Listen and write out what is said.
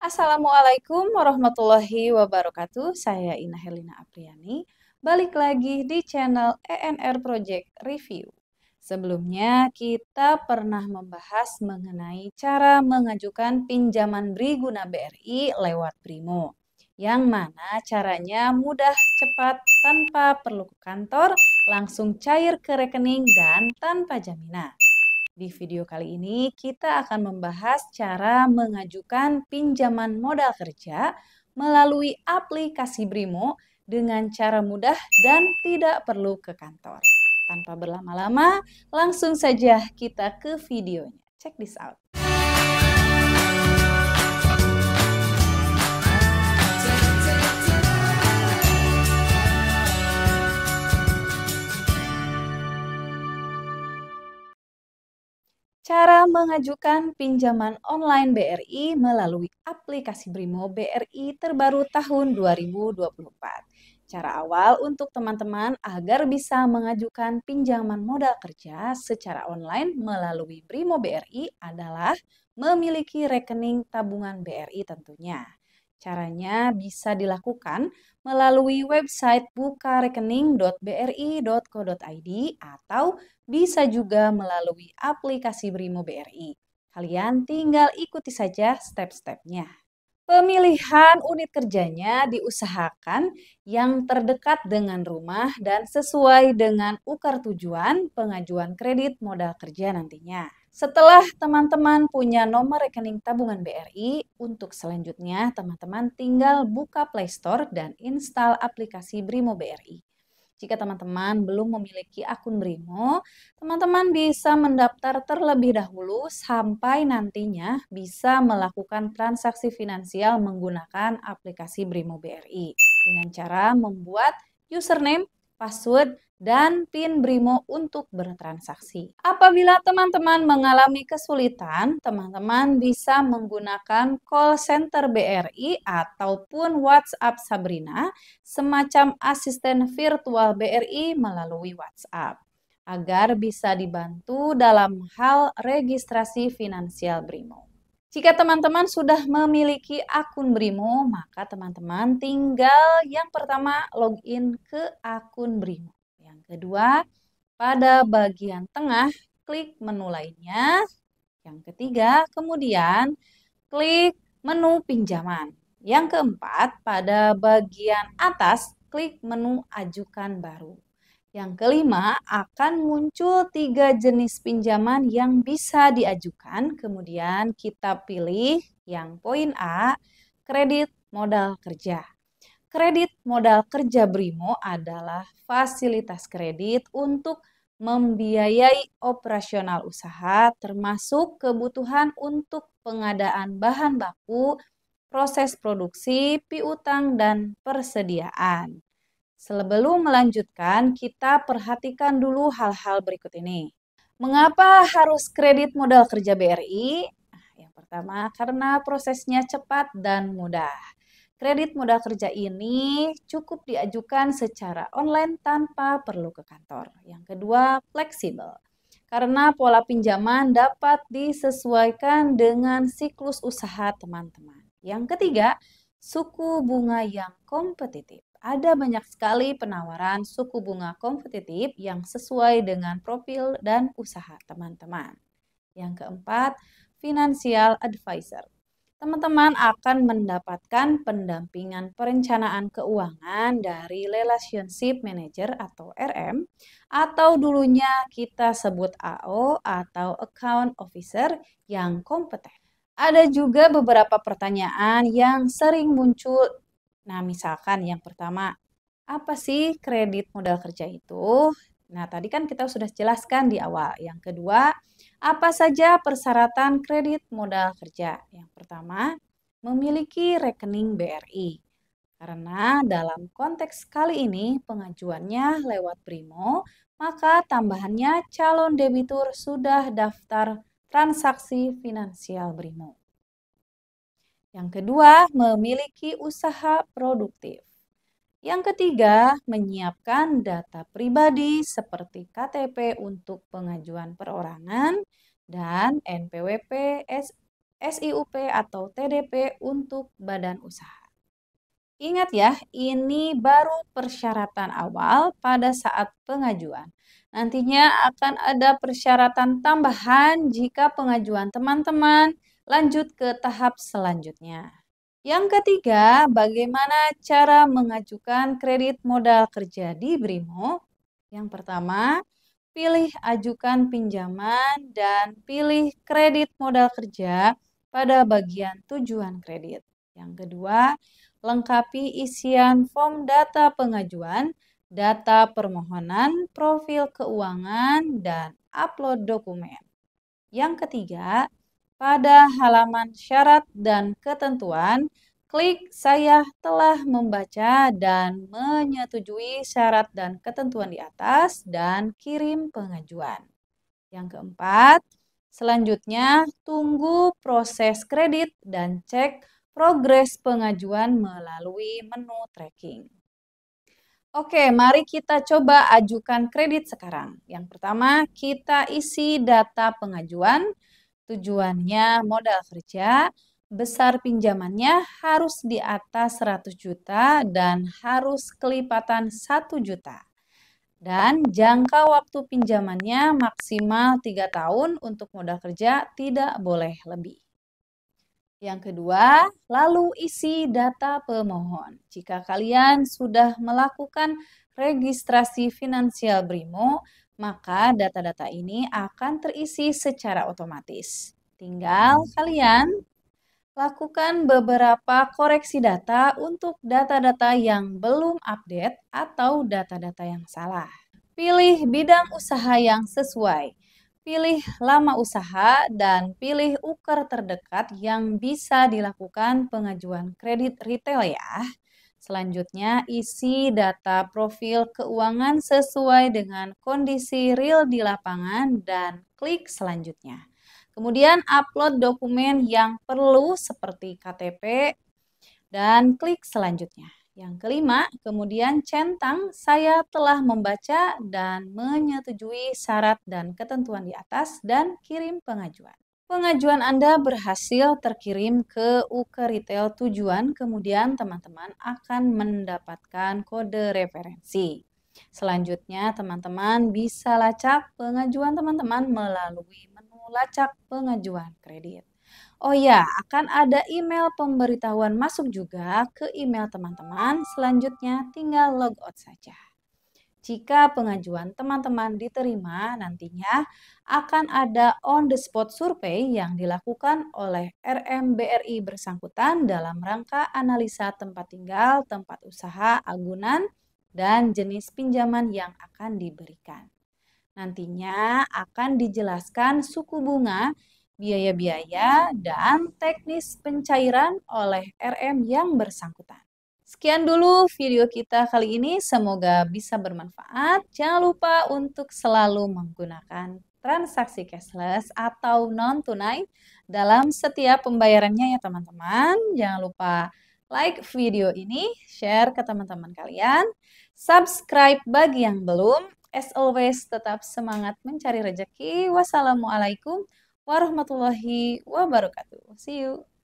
Assalamualaikum warahmatullahi wabarakatuh. Saya Ina Helina Apriani. Balik lagi di channel ENR Project Review. Sebelumnya kita pernah membahas mengenai cara mengajukan pinjaman Briguna BRI lewat Brimo. Yang mana caranya mudah, cepat, tanpa perlu ke kantor, langsung cair ke rekening dan tanpa jaminan. Di video kali ini kita akan membahas cara mengajukan pinjaman modal kerja melalui aplikasi Brimo dengan cara mudah dan tidak perlu ke kantor. Tanpa berlama-lama, langsung saja kita ke videonya. Check this out. Cara mengajukan pinjaman online BRI melalui aplikasi Brimo BRI terbaru tahun 2024. Cara awal untuk teman-teman agar bisa mengajukan pinjaman modal kerja secara online melalui Brimo BRI adalah memiliki rekening tabungan BRI tentunya. Caranya bisa dilakukan melalui website bukarekening.bri.co.id atau bisa juga melalui aplikasi Brimo BRI. Kalian tinggal ikuti saja step-stepnya. Pemilihan unit kerjanya diusahakan yang terdekat dengan rumah dan sesuai dengan ukar tujuan pengajuan kredit modal kerja nantinya. Setelah teman-teman punya nomor rekening tabungan BRI, untuk selanjutnya teman-teman tinggal buka Play Store dan install aplikasi Brimo BRI. Jika teman-teman belum memiliki akun Brimo, teman-teman bisa mendaftar terlebih dahulu sampai nantinya bisa melakukan transaksi finansial menggunakan aplikasi Brimo BRI dengan cara membuat username, password, dan PIN Brimo untuk bertransaksi. Apabila teman-teman mengalami kesulitan, teman-teman bisa menggunakan call center BRI ataupun WhatsApp Sabrina, semacam asisten virtual BRI melalui WhatsApp, agar bisa dibantu dalam hal registrasi finansial Brimo. Jika teman-teman sudah memiliki akun Brimo, maka teman-teman tinggal yang pertama login ke akun Brimo. Yang kedua, pada bagian tengah klik menu lainnya. Yang ketiga, kemudian klik menu pinjaman. Yang keempat, pada bagian atas klik menu ajukan baru. Yang kelima, akan muncul 3 jenis pinjaman yang bisa diajukan. Kemudian kita pilih yang poin A, kredit modal kerja. Kredit modal kerja Brimo adalah fasilitas kredit untuk membiayai operasional usaha termasuk kebutuhan untuk pengadaan bahan baku, proses produksi, piutang, dan persediaan. Sebelum melanjutkan, kita perhatikan dulu hal-hal berikut ini. Mengapa harus kredit modal kerja BRI? Yang pertama, karena prosesnya cepat dan mudah. Kredit modal kerja ini cukup diajukan secara online tanpa perlu ke kantor. Yang kedua, fleksibel. Karena pola pinjaman dapat disesuaikan dengan siklus usaha teman-teman. Yang ketiga, suku bunga yang kompetitif. Ada banyak sekali penawaran suku bunga kompetitif yang sesuai dengan profil dan usaha teman-teman. Yang keempat, financial advisor. Teman-teman akan mendapatkan pendampingan perencanaan keuangan dari Relationship Manager atau RM, atau dulunya kita sebut AO atau Account Officer yang kompeten. Ada juga beberapa pertanyaan yang sering muncul. Nah, misalkan yang pertama, apa sih kredit modal kerja itu? Nah, tadi kan kita sudah jelaskan di awal. Yang kedua, apa saja persyaratan kredit modal kerja? Yang pertama, memiliki rekening BRI. Karena dalam konteks kali ini pengajuannya lewat Brimo, maka tambahannya calon debitur sudah daftar transaksi finansial Brimo. Yang kedua, memiliki usaha produktif. Yang ketiga, menyiapkan data pribadi seperti KTP untuk pengajuan perorangan dan NPWP SIUP atau TDP untuk badan usaha. Ingat ya, ini baru persyaratan awal pada saat pengajuan. Nantinya akan ada persyaratan tambahan jika pengajuan teman-teman lanjut ke tahap selanjutnya. Yang ketiga, bagaimana cara mengajukan kredit modal kerja di BRIMO? Yang pertama, pilih ajukan pinjaman dan pilih kredit modal kerja pada bagian tujuan kredit. Yang kedua, lengkapi isian form data pengajuan, data permohonan, profil keuangan, dan upload dokumen. Yang ketiga, pada halaman syarat dan ketentuan, klik "Saya telah membaca dan menyetujui syarat dan ketentuan di atas" dan kirim pengajuan. Yang keempat, selanjutnya tunggu proses kredit dan cek progres pengajuan melalui menu tracking. Oke, mari kita coba ajukan kredit sekarang. Yang pertama, kita isi data pengajuan, tujuannya modal kerja, besar pinjamannya harus di atas 100 juta dan harus kelipatan 1 juta. Dan jangka waktu pinjamannya maksimal 3 tahun untuk modal kerja, tidak boleh lebih. Yang kedua, lalu isi data pemohon. Jika kalian sudah melakukan registrasi finansial BRIMO, maka data-data ini akan terisi secara otomatis. Tinggal kalian lakukan beberapa koreksi data untuk data-data yang belum update atau data-data yang salah. Pilih bidang usaha yang sesuai. Pilih lama usaha dan pilih ukar terdekat yang bisa dilakukan pengajuan kredit retail ya. Selanjutnya, isi data profil keuangan sesuai dengan kondisi real di lapangan dan klik selanjutnya. Kemudian upload dokumen yang perlu seperti KTP dan klik selanjutnya. Yang kelima, kemudian centang "Saya telah membaca dan menyetujui syarat dan ketentuan di atas" dan kirim pengajuan. Pengajuan Anda berhasil terkirim ke UK Retail tujuan, kemudian teman-teman akan mendapatkan kode referensi. Selanjutnya, teman-teman bisa lacak pengajuan teman-teman melalui menu lacak pengajuan kredit. Oh ya, akan ada email pemberitahuan masuk juga ke email teman-teman. Selanjutnya tinggal logout saja. Jika pengajuan teman-teman diterima, nantinya akan ada on the spot survei yang dilakukan oleh RMBRI bersangkutan dalam rangka analisa tempat tinggal, tempat usaha, agunan, dan jenis pinjaman yang akan diberikan. Nantinya akan dijelaskan suku bunga, biaya-biaya, dan teknis pencairan oleh RM yang bersangkutan. Sekian dulu video kita kali ini, semoga bisa bermanfaat. Jangan lupa untuk selalu menggunakan transaksi cashless atau non-tunai dalam setiap pembayarannya ya teman-teman. Jangan lupa like video ini, share ke teman-teman kalian, subscribe bagi yang belum. As always, tetap semangat mencari rezeki. Wassalamualaikum warahmatullahi wabarakatuh. See you.